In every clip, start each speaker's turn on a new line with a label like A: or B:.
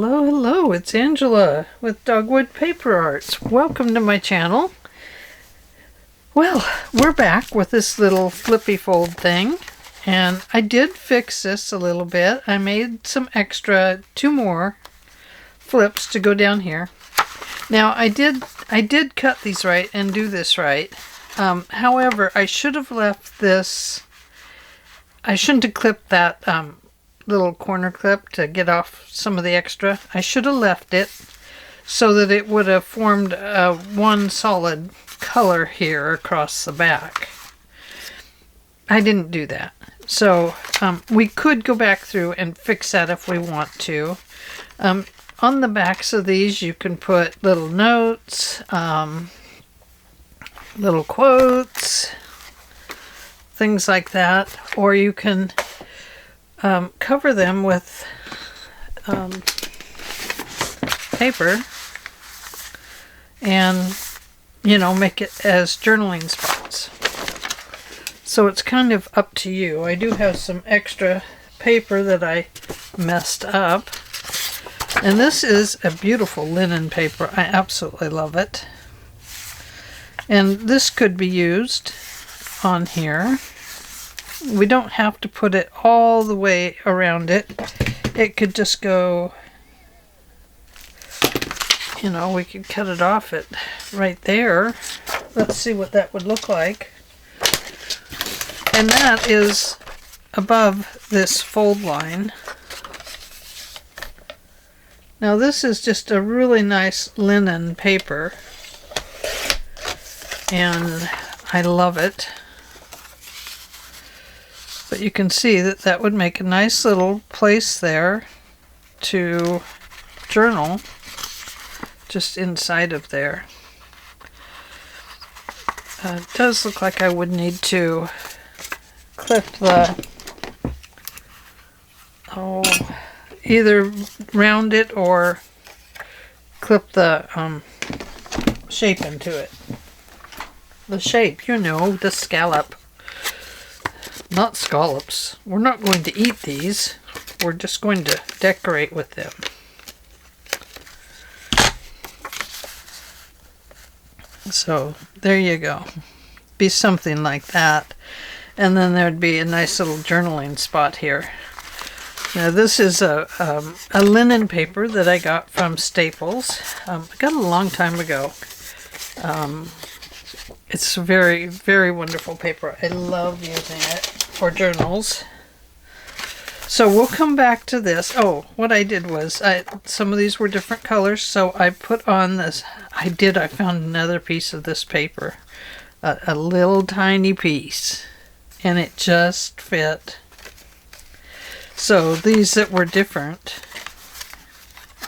A: Hello, hello, it's Angela with Dogwood Paper Arts. Welcome to my channel. Well, we're back with this little flippy fold thing, and I did fix this a little bit. I made some extra, 2 more flips to go down here. Now, I did cut these right and do this right. However, I should have left this, I shouldn't have clipped that little corner clip to get off some of the extra. I should have left it so that it would have formed one solid color here across the back. I didn't do that. So we could go back through and fix that if we want to. On the backs of these you can put little notes, little quotes, things like that, or you can cover them with paper and, you know, make it as journaling spots. So it's kind of up to you. I do have some extra paper that I messed up. And this is a beautiful linen paper. I absolutely love it. And this could be used on here. We don't have to put it all the way around it. It could just go, you know, we could cut it off at right there. Let's see what that would look like. And that is above this fold line. Now this is just a really nice linen paper, and I love it. But you can see that that would make a nice little place there to journal just inside of there. It does look like I would need to clip the, either round it or clip the shape into it. The shape, you know, the scallop. Not scallops. We're not going to eat these. We're just going to decorate with them. So there you go. Be something like that. And then there'd be a nice little journaling spot here. Now this is a linen paper that I got from Staples. I got it a long time ago. It's a very, very wonderful paper. I love using it for journals. So we'll come back to this. Oh, what I did was, some of these were different colors, so I put on this, I found another piece of this paper. A little tiny piece. And it just fit. So these that were different,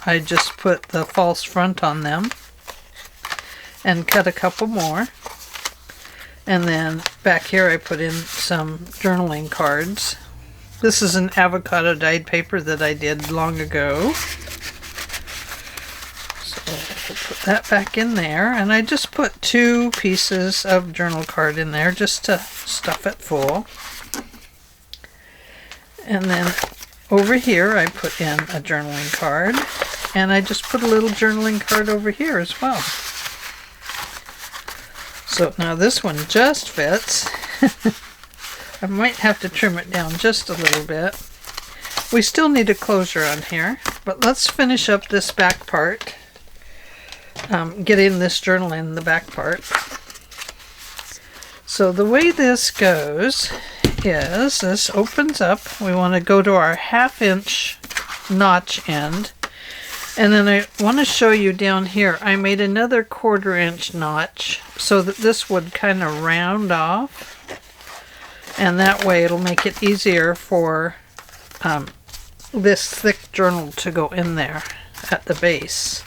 A: I just put the false front on them and cut a couple more. And then back here I put in some journaling cards. This is an avocado dyed paper that I did long ago. So I'll put that back in there. And I just put 2 pieces of journal card in there just to stuff it full. And then over here I put in a journaling card. And I just put a little journaling card over here as well. So now this one just fits. I might have to trim it down just a little bit. We still need a closure on here, but let's finish up this back part. Get in this journal in the back part. So the way this goes is this opens up. We want to go to our 1/2 inch notch end. And then I want to show you down here, I made another 1/4 inch notch so that this would kind of round off. And that way it'll make it easier for this thick journal to go in there at the base.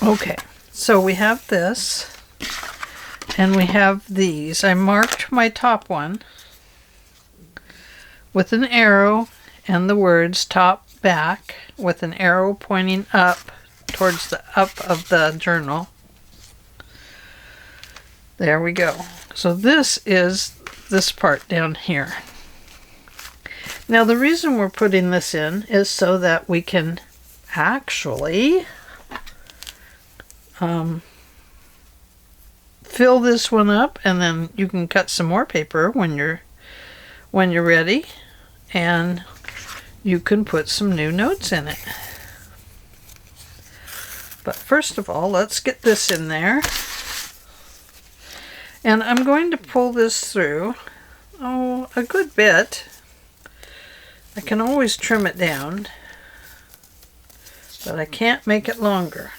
A: Okay, so we have this and we have these. I marked my top one with an arrow and the words top back with an arrow pointing up towards the up of the journal. There we go. So this is this part down here. Now the reason we're putting this in is so that we can actually fill this one up, and then you can cut some more paper when you're ready, and you can put some new notes in it. But first of all, let's get this in there. And I'm going to pull this through, a good bit. I can always trim it down, but I can't make it longer.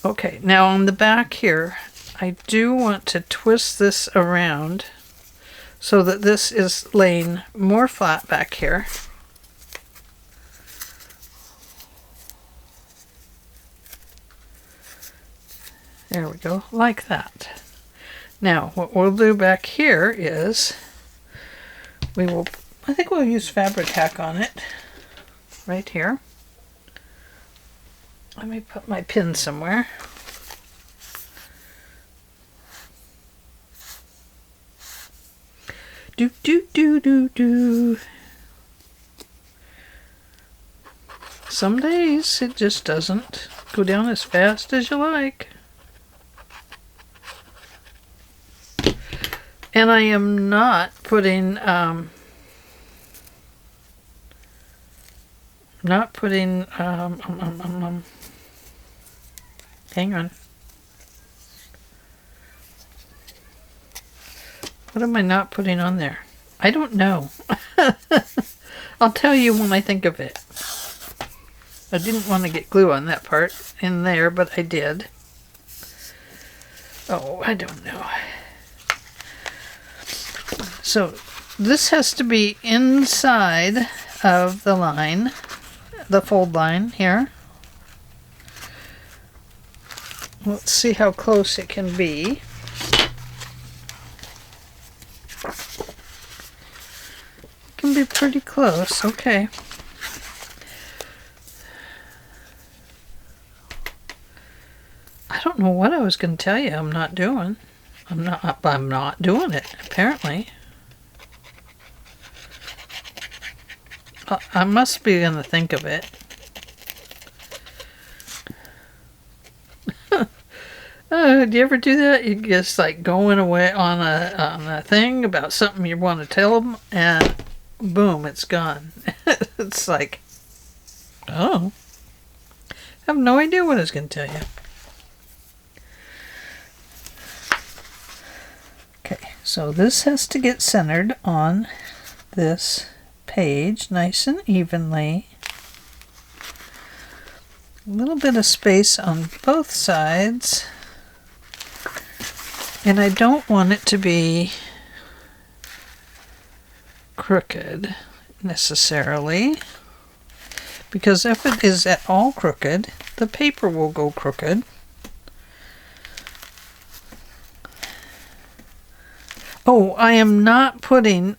A: Okay, now on the back here, I do want to twist this around so that this is laying more flat back here. There we go, like that. Now, what we'll do back here is I think we'll use fabric tack on it, right here. Let me put my pin somewhere. Do, do, do, do, do. Some days it just doesn't go down as fast as you like. And I am not putting, hang on. What am I not putting on there? I don't know. I'll tell you when I think of it. I didn't want to get glue on that part in there, but I did. Oh, I don't know. So this has to be inside of the line, the fold line here. Let's see how close it can be. It can be pretty close, okay. I don't know what I was going to tell you I'm not doing. I'm not doing it, apparently. I must be going to think of it. Do you ever do that? You just like going away on a thing about something you want to tell them, and boom, it's gone. It's like, oh, I have no idea what I was going to tell you. Okay, so this has to get centered on this page nice and evenly. A little bit of space on both sides. And I don't want it to be crooked necessarily, because if it is at all crooked, the paper will go crooked. Oh, I am not putting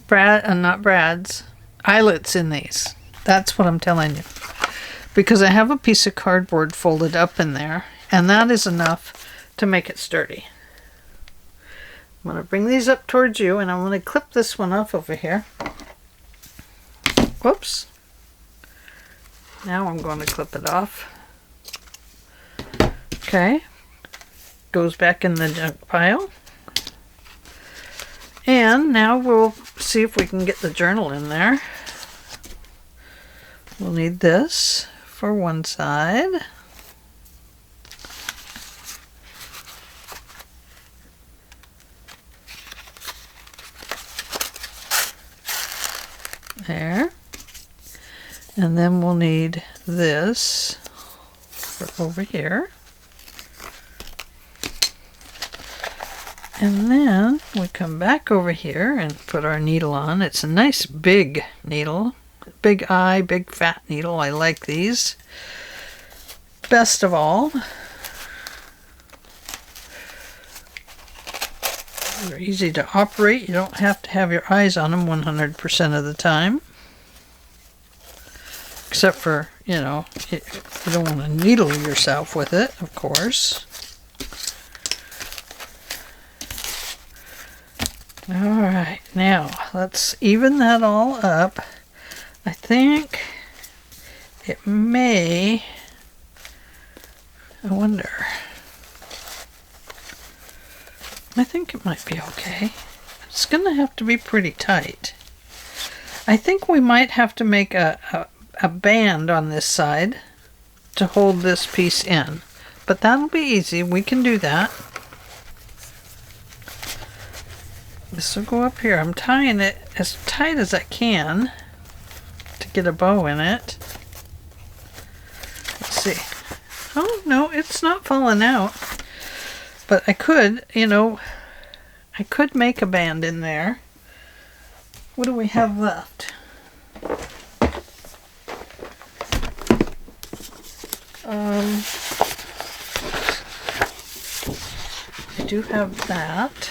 A: Brad's eyelets in these. That's what I'm telling you. Because I have a piece of cardboard folded up in there, and that is enough to make it sturdy. I'm going to bring these up towards you, and I'm going to clip this one off over here. Whoops. Now I'm going to clip it off. Okay. Goes back in the junk pile. And now we'll see if we can get the journal in there. We'll need this for one side. There. And then we'll need this for over here. And then we come back over here and put our needle on. It's a nice big needle. Big eye, big fat needle. I like these. Best of all, they're easy to operate. You don't have to have your eyes on them 100% of the time. Except for, you know, you don't want to needle yourself with it, of course. All right, now let's even that all up. I think it may, I wonder, I think it might be okay. It's gonna have to be pretty tight. I think we might have to make a band on this side to hold this piece in, but that'll be easy. We can do that. This will go up here. I'm tying it as tight as I can to get a bow in it. Let's see. Oh, no, it's not falling out. But I could, you know, I could make a band in there. What do we have left? I do have that.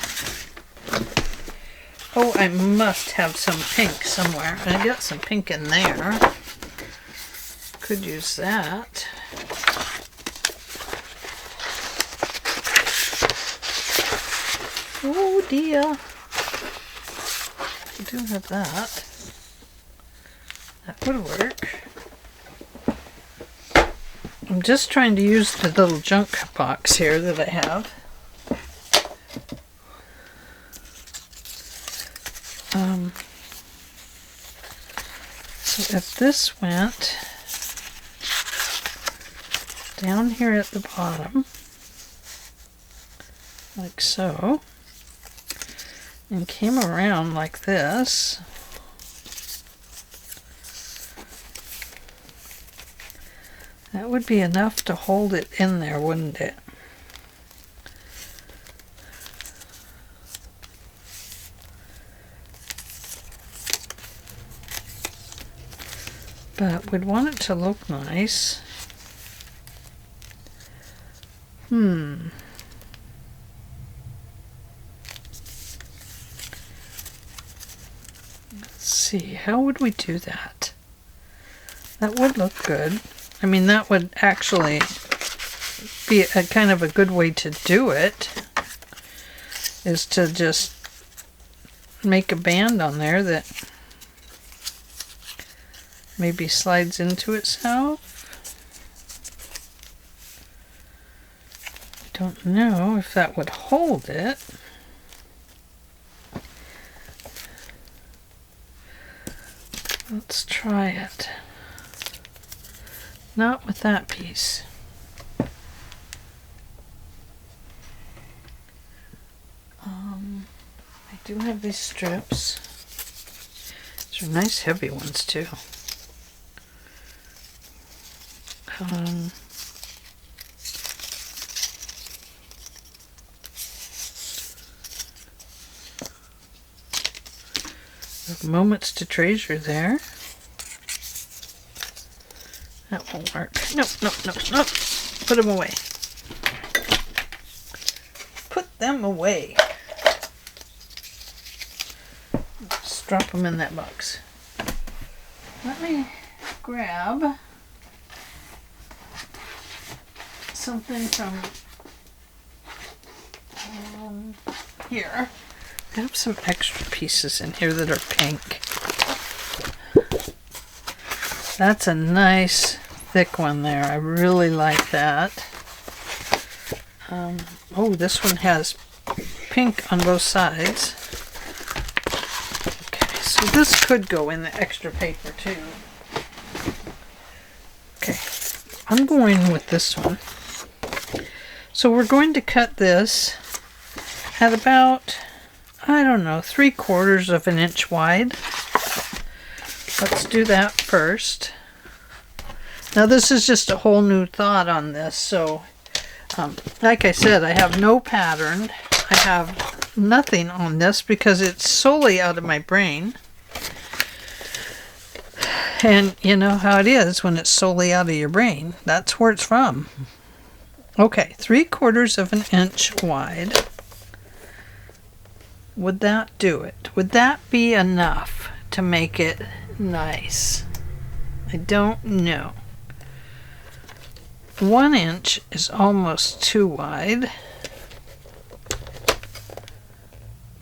A: Oh, I must have some pink somewhere. I got some pink in there. Could use that. Oh dear. I do have that. That would work. I'm just trying to use the little junk box here that I have. So if this went down here at the bottom, like so, and came around like this, that would be enough to hold it in there, wouldn't it? But we'd want it to look nice. Let's see, how would we do that? That would look good. I mean, that would actually be a kind of a good way to do it, is to just make a band on there that maybe slides into itself. I don't know if that would hold it. Let's try it. Not with that piece. I do have these strips. These are nice heavy ones too. Moments to treasure there. That won't work. Nope, nope, nope, nope. Put them away. Put them away. Just drop them in that box. Let me grab something from here. I have some extra pieces in here that are pink. That's a nice thick one there. I really like that. Oh, this one has pink on both sides. Okay, so this could go in the extra paper too. Okay, I'm going with this one. So we're going to cut this at about, I don't know, 3/4 of an inch wide. Let's do that first. Now this is just a whole new thought on this. So like I said, I have no pattern. I have nothing on this because it's solely out of my brain. And you know how it is when it's solely out of your brain. That's where it's from. Okay, 3/4 of an inch wide. Would that do it? Would that be enough to make it nice? I don't know. 1 inch is almost too wide.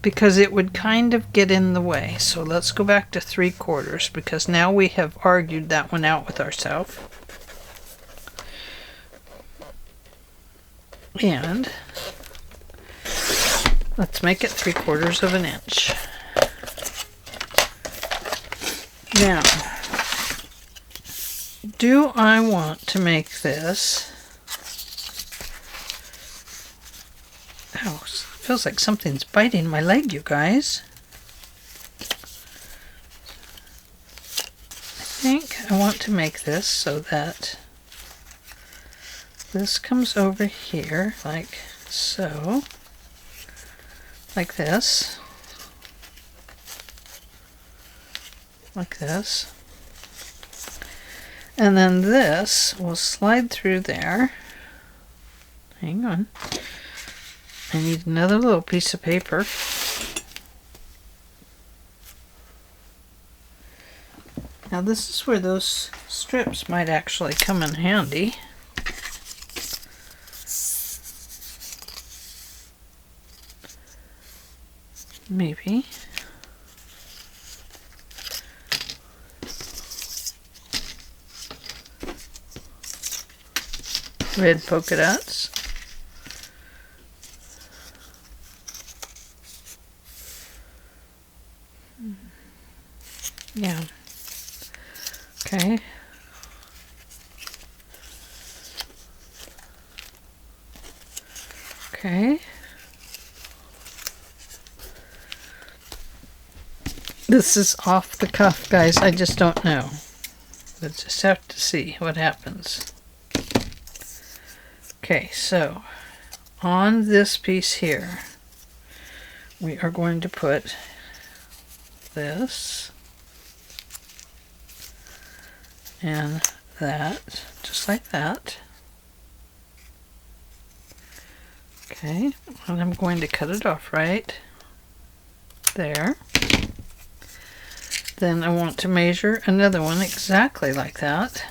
A: because it would kind of get in the way. So let's go back to 3/4 because now we have argued that one out with ourselves. And let's make it 3/4 of an inch. Now, do I want to make this? Oh, feels like something's biting my leg, you guys. I think I want to make this so that this comes over here like so, like this, like this, and then this will slide through there. Hang on. I need another little piece of paper. Now this is where those strips might actually come in handy. Maybe. Red polka dots. Yeah. Okay. Okay. This is off the cuff, guys. I just don't know. We'll just have to see what happens. Okay, so on this piece here, we are going to put this and that, just like that. Okay, and I'm going to cut it off right there. Then I want to measure another one exactly like that.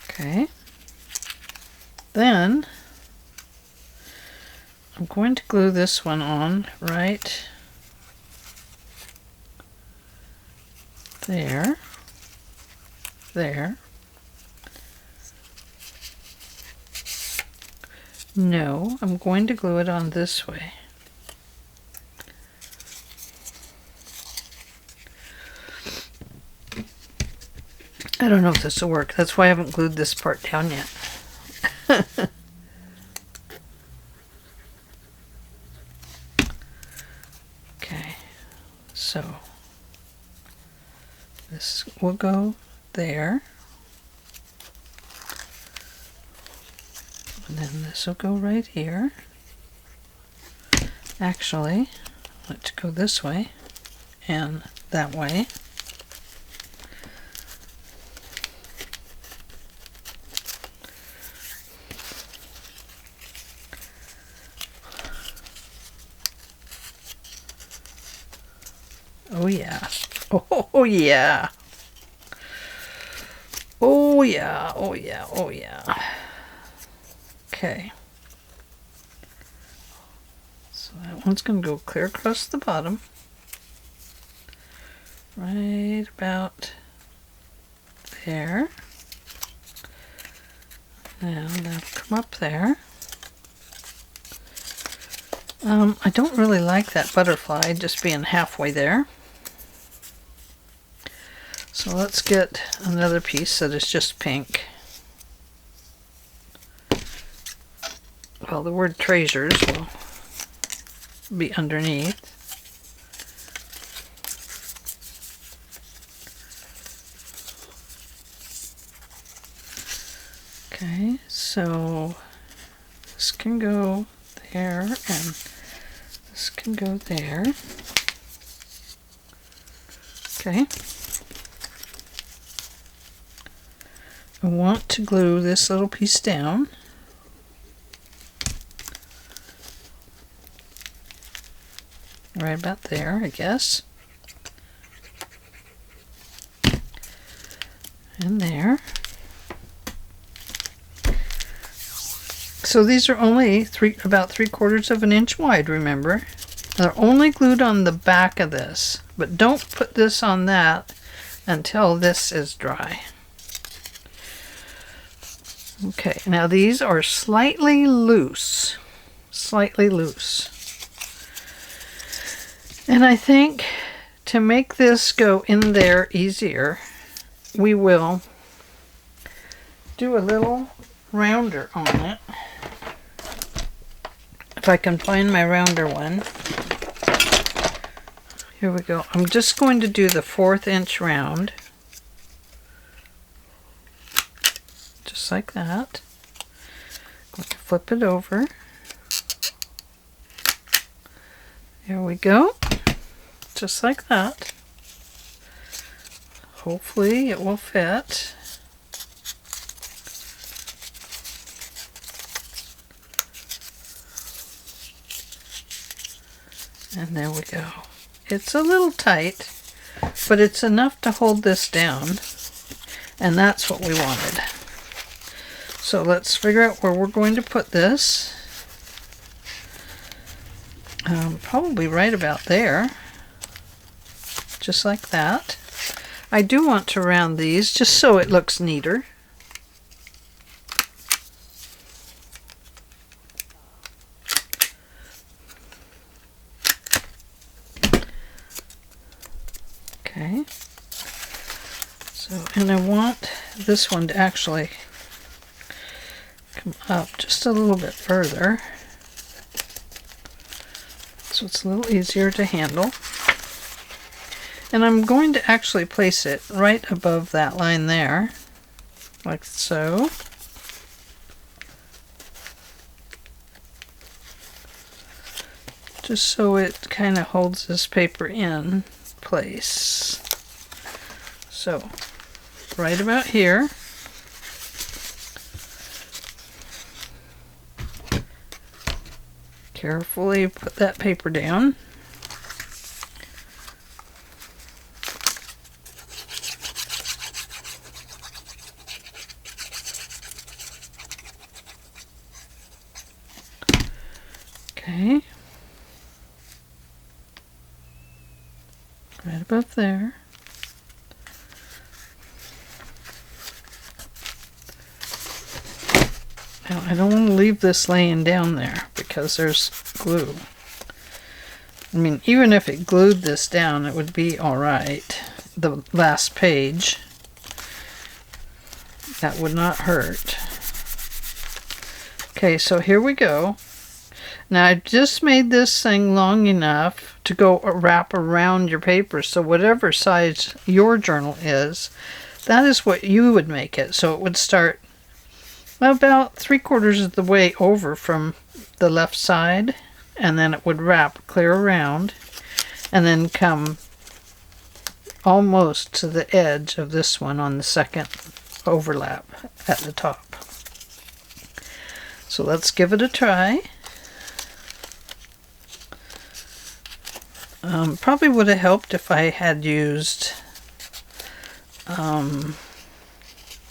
A: Okay. Then I'm going to glue this one on right there, there. No, I'm going to glue it on this way. I don't know if this will work. That's why I haven't glued this part down yet. Okay, so this will go there. And then this will go right here. Actually, let's go this way and that way. Oh yeah. Oh yeah. Oh yeah. Oh yeah. Oh yeah. Okay. So that one's going to go clear across the bottom. Right about there. And that'll come up there. I don't really like that butterfly just being halfway there. So let's get another piece that is just pink. Well, the word treasures will be underneath. Okay, so this can go there and this can go there. Okay. I want to glue this little piece down. Right about there, I guess. And there. So these are only about 3/4 of an inch wide, remember? They're only glued on the back of this, but don't put this on that until this is dry. Okay, now these are slightly loose. Slightly loose. And I think to make this go in there easier, we will do a little rounder on it. If I can find my rounder one. Here we go. I'm just going to do the 1/4 inch round. Just like that. I'm going to flip it over. There we go. Just like that. Hopefully it will fit. And there we go. It's a little tight, but it's enough to hold this down, and that's what we wanted. So let's figure out where we're going to put this. Probably right about there, just like that. I do want to round these just so it looks neater. Okay, so, and I want this one to actually come up just a little bit further, so it's a little easier to handle. And I'm going to actually place it right above that line there, like so. Just so it kind of holds this paper in place. So right about here. Carefully put that paper down. Okay. Right above there. Now I don't want to leave this laying down there because there's glue. I mean, even if it glued this down, it would be all right. The last page, that would not hurt. Okay, so here we go. Now I just made this thing long enough to go wrap around your paper, so whatever size your journal is, that is what you would make it. So it would start about 3/4 of the way over from the left side, and then it would wrap clear around and then come almost to the edge of this one on the second overlap at the top. So let's give it a try. Probably would have helped if I had used a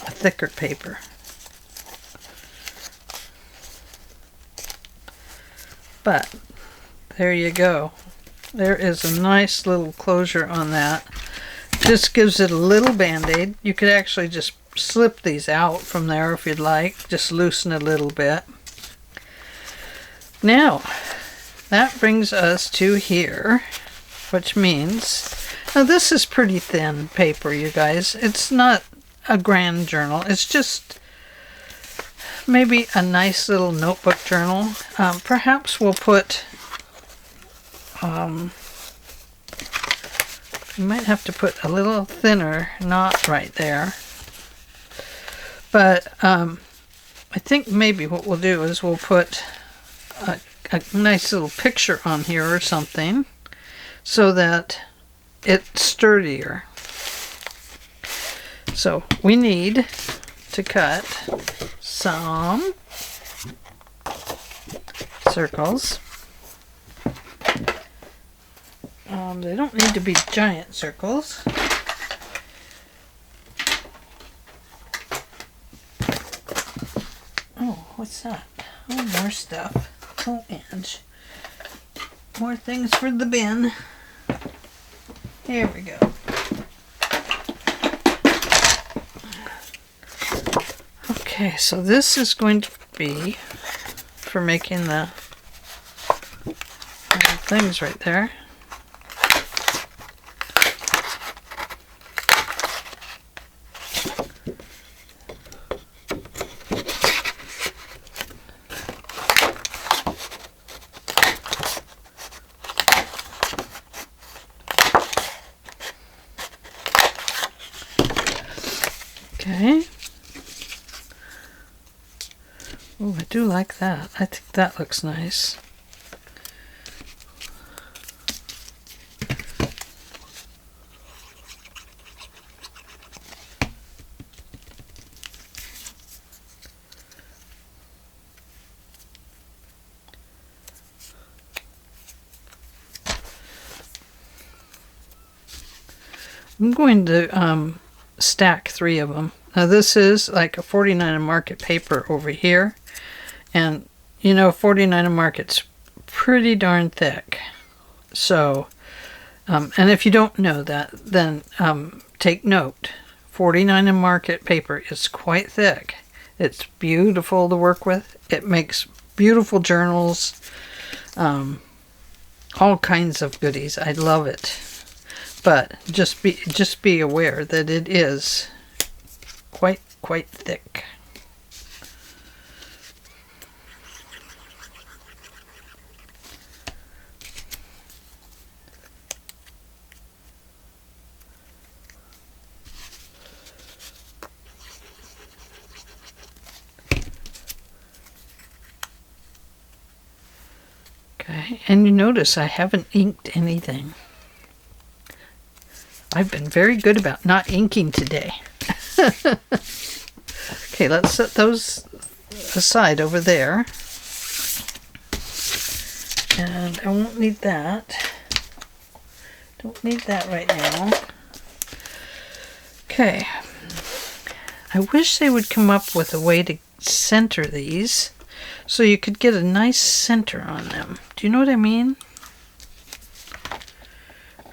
A: thicker paper. But there you go. There is a nice little closure on that. Just gives it a little band-aid. You could actually just slip these out from there if you'd like. Just loosen a little bit. Now, that brings us to here, which means, now this is pretty thin paper, you guys. It's not a grand journal. It's just maybe a nice little notebook journal. Perhaps we'll put, you might have to put a little thinner knot right there. But I think maybe what we'll do is we'll put a nice little picture on here or something so that it's sturdier. So we need to cut some circles. They don't need to be giant circles. Oh, what's that? Oh, more stuff. Oh, and more things for the bin. Here we go. Okay, so this is going to be for making the things right there. Okay. Oh, I do like that. I think that looks nice. I'm going to stack 3 of them. Now this is like a 49 and Market paper over here, and you know 49 and Market's pretty darn thick. So, and if you don't know that, then take note. 49 and Market paper is quite thick. It's beautiful to work with. It makes beautiful journals, all kinds of goodies. I love it. But just be aware that it is quite thick. Okay, and you notice I haven't inked anything. I've been very good about not inking today. Okay, let's set those aside over there. And I won't need that. Don't need that right now. Okay. I wish they would come up with a way to center these so you could get a nice center on them. Do you know what I mean?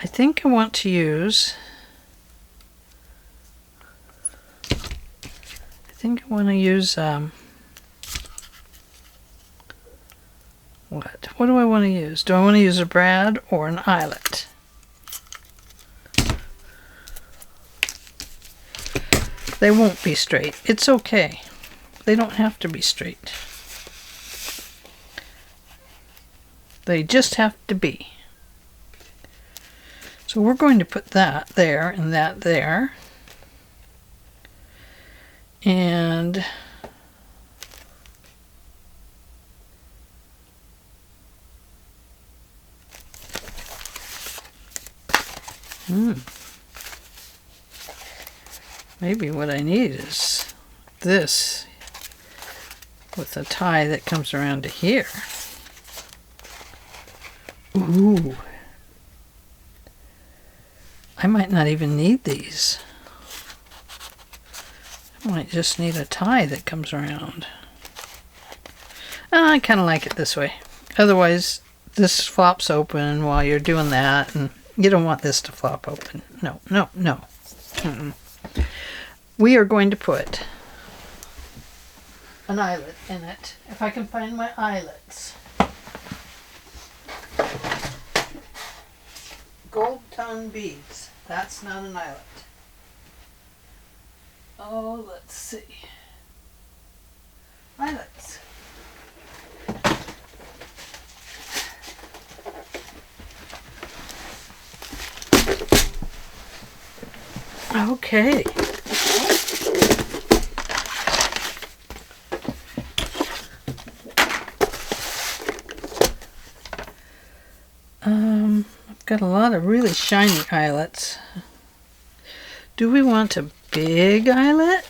A: I think I want to use, what do I want to use? Do I want to use a brad or an eyelet? They won't be straight. It's okay. They don't have to be straight. They just have to be. So we're going to put that there and that there. And maybe what I need is this with a tie that comes around to here. Ooh. I might not even need these. I might just need a tie that comes around. I kind of like it this way. Otherwise, this flops open while you're doing that, and you don't want this to flop open. No, no, no. We are going to put an eyelet in it, if I can find my eyelets. Gold tone beads. That's not an eyelet. Oh, let's see. Eyelets. Okay. I've got a lot of really shiny eyelets. Do we want a big eyelet?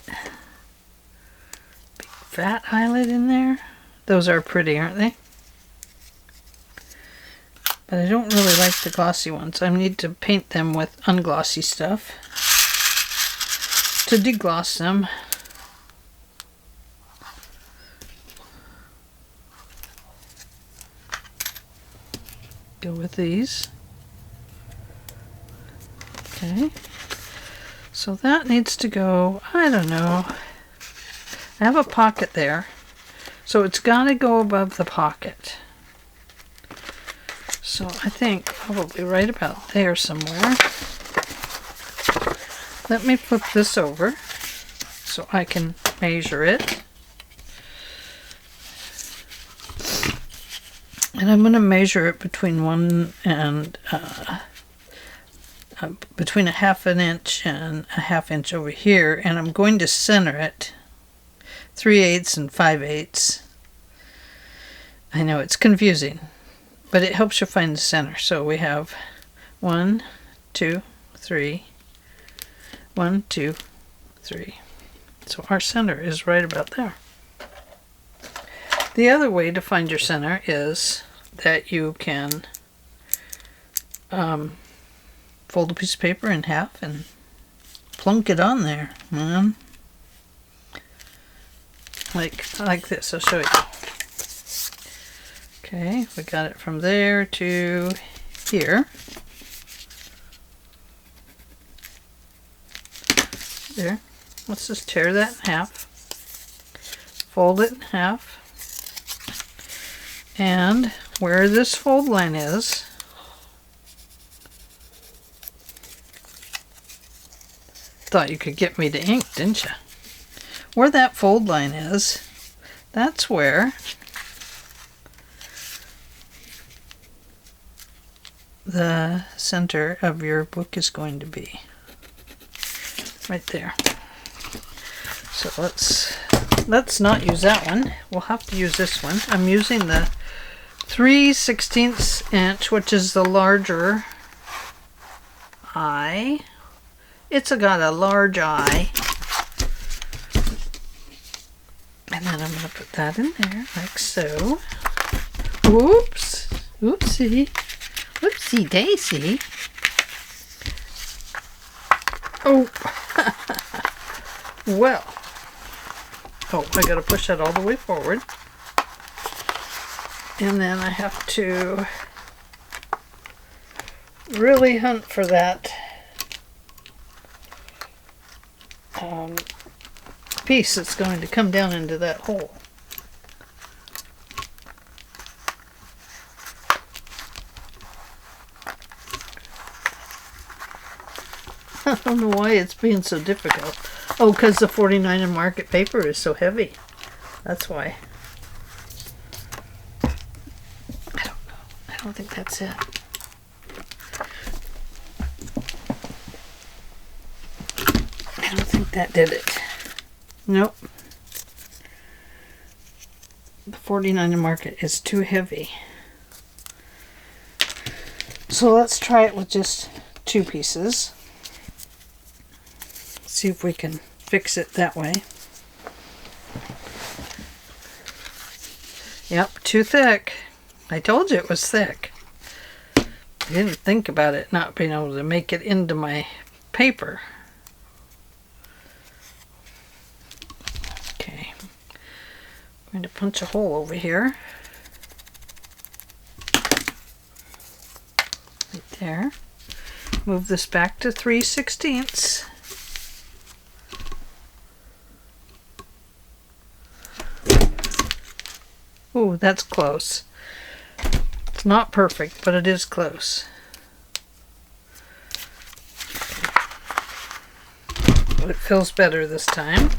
A: Big fat eyelet in there? Those are pretty, aren't they? But I don't really like the glossy ones. I need to paint them with unglossy stuff to degloss them. go with these. Okay. So that needs to go, I don't know. I have a pocket there. So it's got to go above the pocket. So I think probably right about there somewhere. Let me flip this over so I can measure it. And I'm going to measure it between between a half an inch and a half inch over here, and I'm going to center it 3/8 and 5/8. I know it's confusing, but it helps you find the center. So we have 1, 2, 3, 1, 2, 3. So our center is right about there. The other way to find your center is that you can fold a piece of paper in half and plunk it on there. Like this. I'll show you. Okay, we got it from there to here. There. Let's just tear that in half. Fold it in half. And where this fold line is, thought you could get me to ink, didn't you? Where that fold line is, that's where the center of your book is going to be. Right there. So let's not use that one. We'll have to use this one. I'm using the 3/16 inch, which is the larger eye. It's got a large eye. And then I'm going to put that in there, like so. Oops. Oopsie. Whoopsie daisy. Oh. Well. Oh, I got to push that all the way forward. And then I have to really hunt for that piece that's going to come down into that hole. I don't know why it's being so difficult. Oh, because the 49 and market paper is so heavy. That's why. I don't know. I don't think that's it. I don't think that did it. Nope. The 49 and market is too heavy. So let's try it with just 2 pieces. See if we can fix it that way. Yep, too thick. I told you it was thick. I didn't think about it not being able to make it into my paper. Okay. I'm going to punch a hole over here. Right there. Move this back to 3/16. Ooh, that's close. It's not perfect, but it is close. But it feels better this time.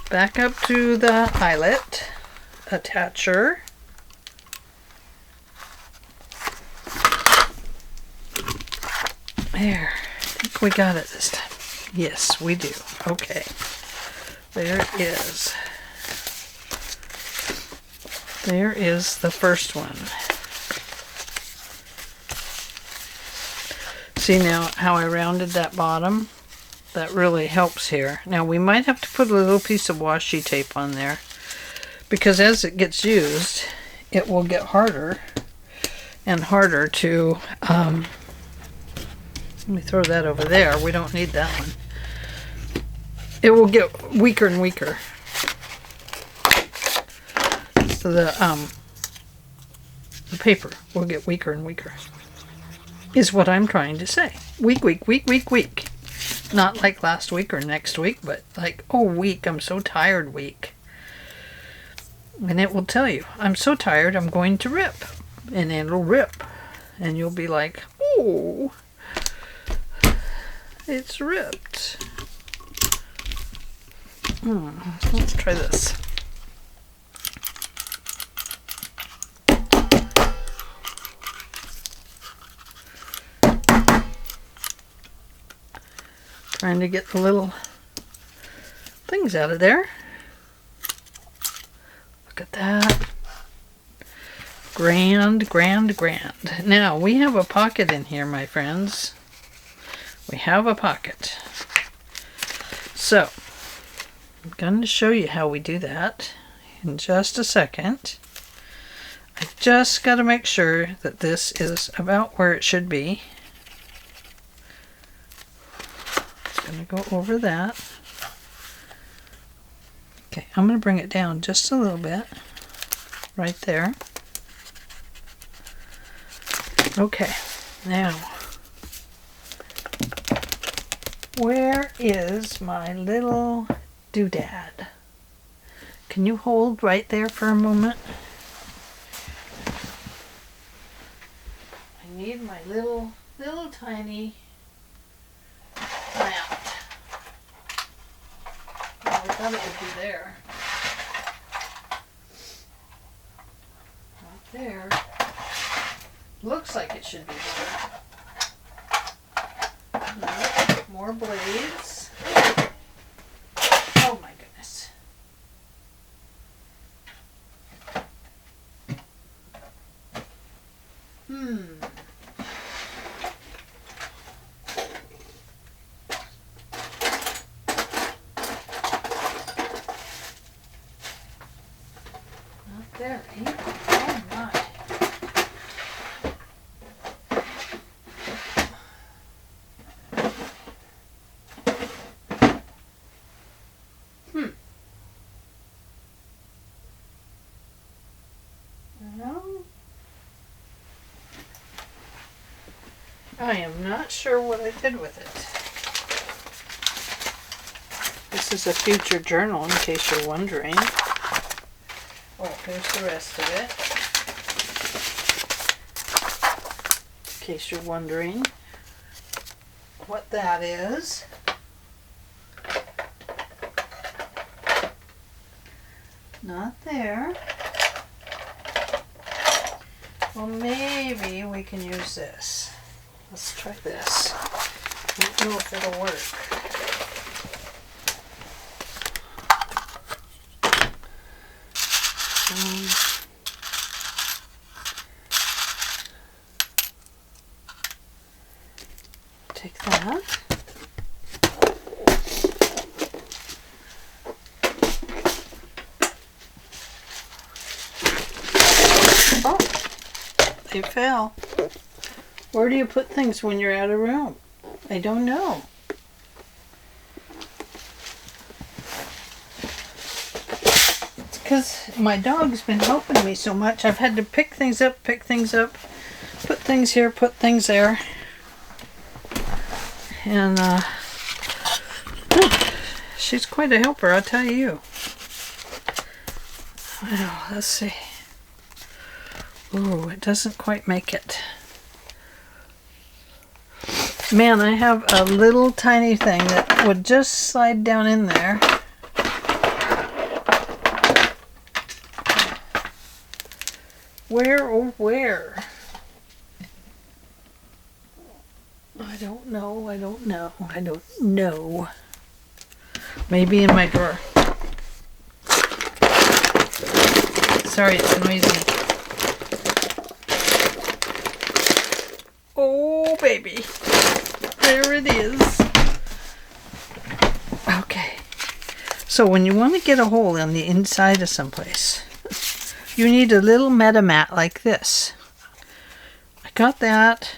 A: Back up to the eyelet attacher. There. I think we got it this time. Yes, we do. Okay. There it is. There is the first one. See now how I rounded that bottom? That really helps here. Now we might have to put a little piece of washi tape on there, because as it gets used, it will get harder and harder to, let me throw that over there. We don't need that one. It will get weaker and weaker. the paper will get weaker and weaker. Is what I'm trying to say. Weak, weak, weak, weak, weak. Not like last week or next week, but like, oh, weak, I'm so tired, weak. And it will tell you, I'm so tired, I'm going to rip. And it'll rip. And you'll be like, oh, it's ripped. Let's try this. Trying to get the little things out of there. Look at that. Grand, grand, grand. Now, we have a pocket in here, my friends. We have a pocket. So, I'm going to show you how we do that in just a second. I just got to make sure that this is about where it should be. Going to go over that. Okay, I'm going to bring it down just a little bit. Right there. Okay, now, where is my little doodad? Can you hold right there for a moment? I need my little tiny plant. Well, I thought it would be there. Not there. Looks like it should be there. No, more blades. Oh my goodness. Not there either. Oh my. I am not sure what I did with it. This is a future journal in case you're wondering. Oh, here's the rest of it. In case you're wondering what that is. Not there. Well, maybe we can use this. Let's try this. I don't know if it'll work. Take that. Oh, they fell. Where do you put things when you're out of room? I don't know. It's because my dog's been helping me so much. I've had to pick things up, put things here, put things there. And she's quite a helper, I'll tell you. Well, let's see. Ooh, it doesn't quite make it. Man, I have a little tiny thing that would just slide down in there. Where, oh where? I don't know, I don't know, I don't know. Maybe in my drawer. Sorry, it's noisy. Oh, baby. There it is. Okay. So when you want to get a hole on the inside of someplace, you need a little meta mat like this. I got that,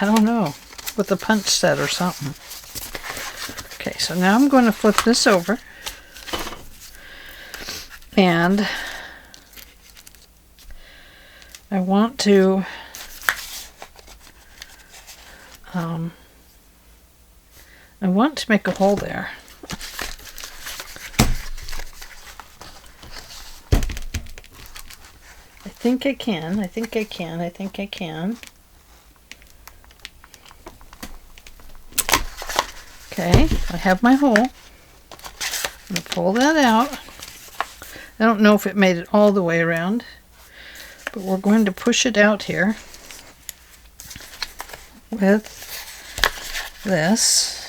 A: I don't know, with a punch set or something. Okay, so now I'm going to flip this over. And I want to make a hole there. I think I can. Okay, I have my hole. I'm going to pull that out. I don't know if it made it all the way around, but we're going to push it out here with this.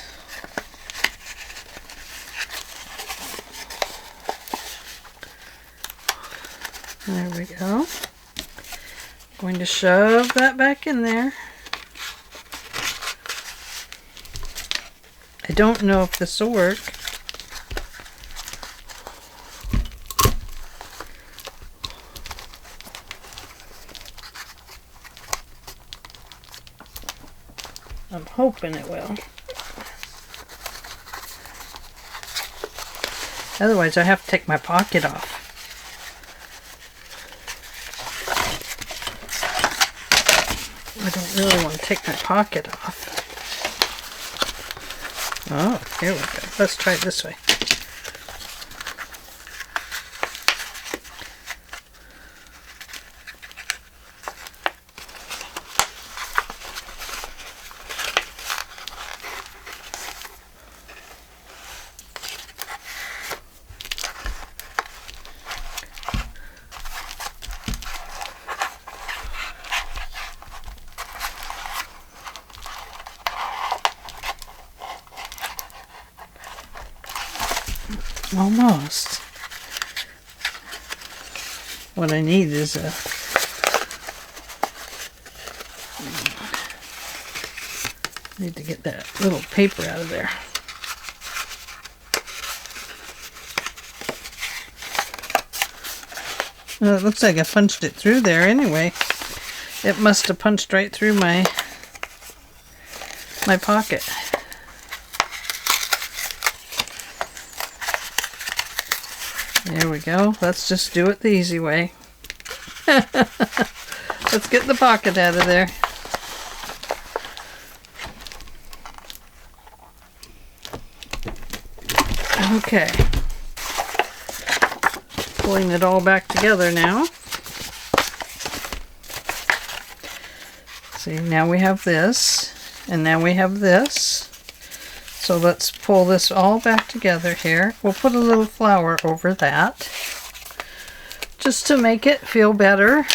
A: There we go. Going to shove that back in there. I don't know if this will work. I'm hoping it will. Otherwise, I have to take my pocket off. I don't really want to take my pocket off. Oh, here we go. Let's try it this way. Almost. What I need is a need to get that little paper out of there. Well, it looks like I punched it through there anyway. It must have punched right through my pocket. There we go. Let's just do it the easy way. Let's get the pocket out of there. Okay. Pulling it all back together now. See, now we have this, and now we have this. So let's pull this all back together here. We'll put a little flower over that, just to make it feel better.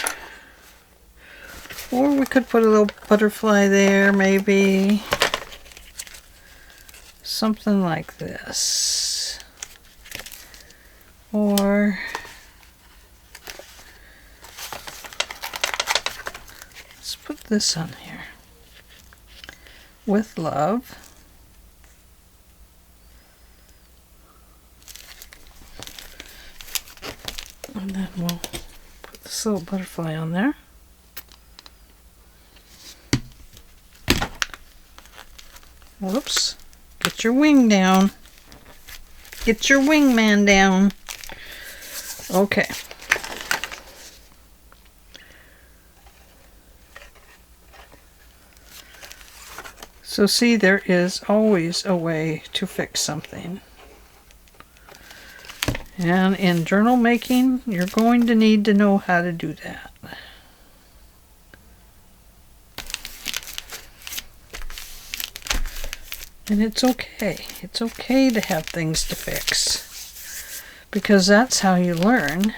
A: Or we could put a little butterfly there, maybe. Something like this. Or let's put this on here. With love. And then we'll put this little butterfly on there. Whoops. Get your wing down. Get your wingman down. Okay. So see, there is always a way to fix something. And in journal making, you're going to need to know how to do that. And it's okay. It's okay to have things to fix. Because that's how you learn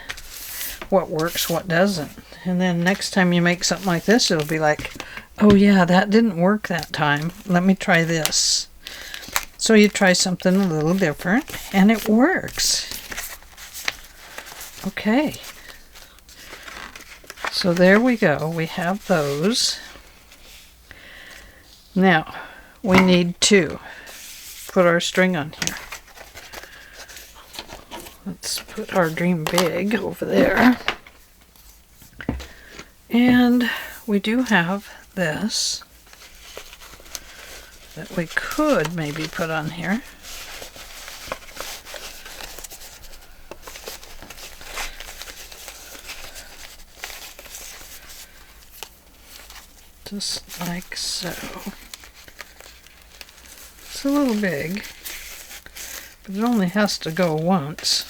A: what works, what doesn't. And then next time you make something like this, it'll be like, oh yeah, that didn't work that time. Let me try this. So you try something a little different, and it works. Okay, so there we go. We have those. Now, we need to put our string on here. Let's put our dream big over there. And we do have this that we could maybe put on here. just like so. It's a little big, but it only has to go once.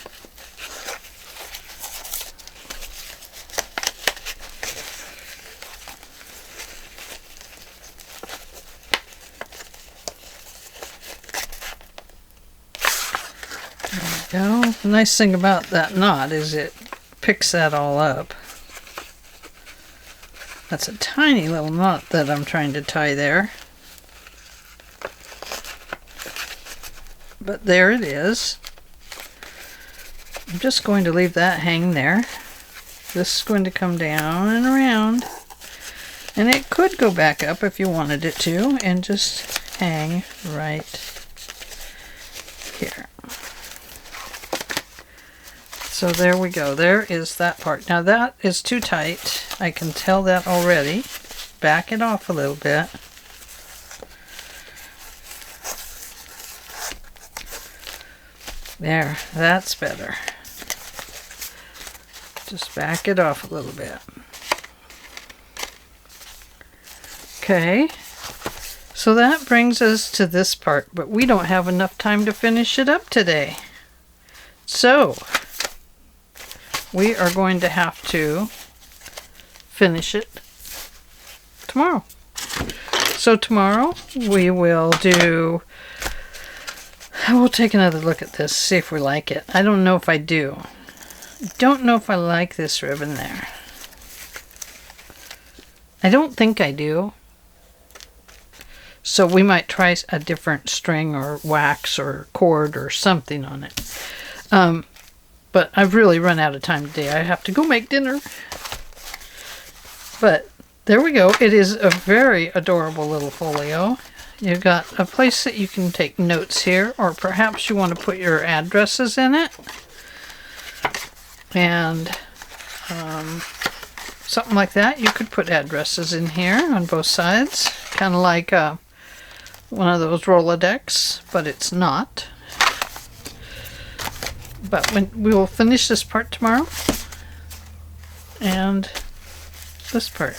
A: There we go. The nice thing about that knot is it picks that all up. That's a tiny little knot that I'm trying to tie there. But there it is. I'm just going to leave that hang there. This is going to come down and around. And it could go back up if you wanted it to, and just hang right here. So there we go. There is that part. Now that is too tight. I can tell that already. Back it off a little bit. There, that's better. Just back it off a little bit. Okay, so that brings us to this part, but we don't have enough time to finish it up today. So, we are going to have to finish it tomorrow. So tomorrow we will we'll take another look at this, see if we like it. I don't know if I do. I don't know if I like this ribbon there. I don't think I do. So we might try a different string or wax or cord or something on it. But I've really run out of time today. I have to go make dinner. But there we go. It is a very adorable little folio. You've got a place that you can take notes here, or perhaps you want to put your addresses in it. And something like that. You could put addresses in here on both sides. Kind of like one of those Rolodex, but it's not. But we will finish this part tomorrow, and this part.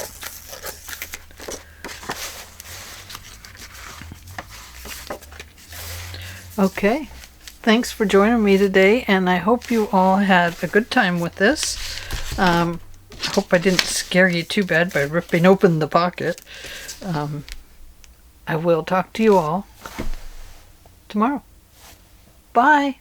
A: Okay, thanks for joining me today, and I hope you all had a good time with this. I hope I didn't scare you too bad by ripping open the pocket. I will talk to you all tomorrow. Bye.